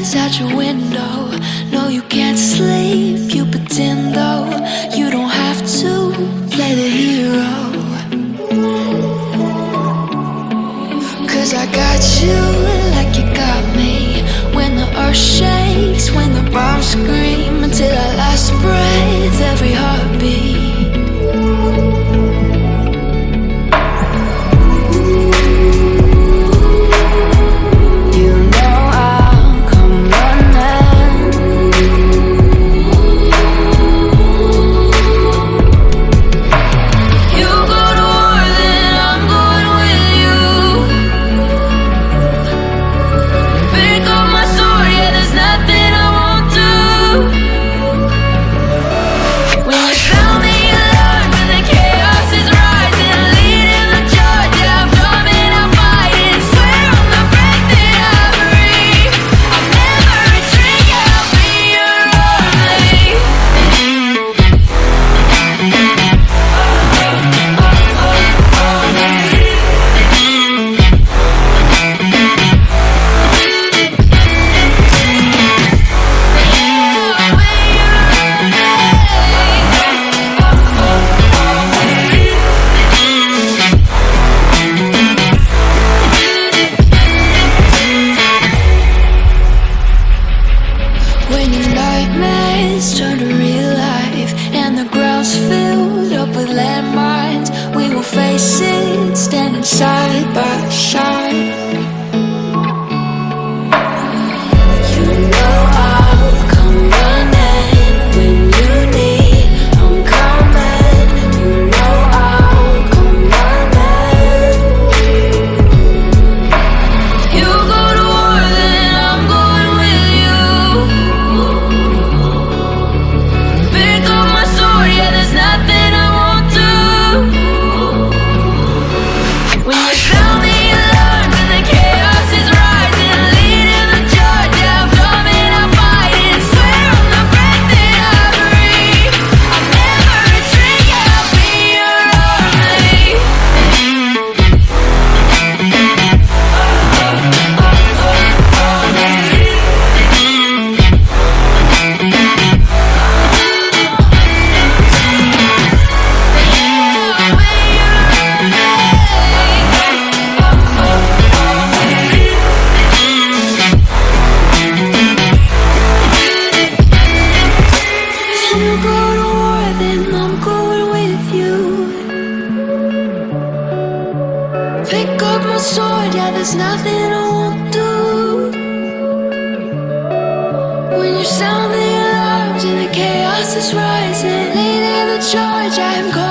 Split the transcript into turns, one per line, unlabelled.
eyes out your window. No, you can't sleep, you pretend though. You don't have to play the hero, 'cause I got you like you got me. When the earth shakes, when the bombs scream, until our last breath, every heartbeat. Turn to real life, and the ground's filled up with landmines. We will face it, standing side by side. You know I'll come running when you need. I'm coming. You know I'll come running. If you go to war, then I'm going with you. There's nothing I won't do. When you sound the alarm and the chaos is rising, leading the charge, yeah, I'm coming, I'm fighting. Swear on the breath that I breathe, I'll never retreat, yeah, I'll be your army. Pick up my sword, yeah, there's nothing I won't do. When you sound the alarms and the chaos is rising, leading the charge, I'm going.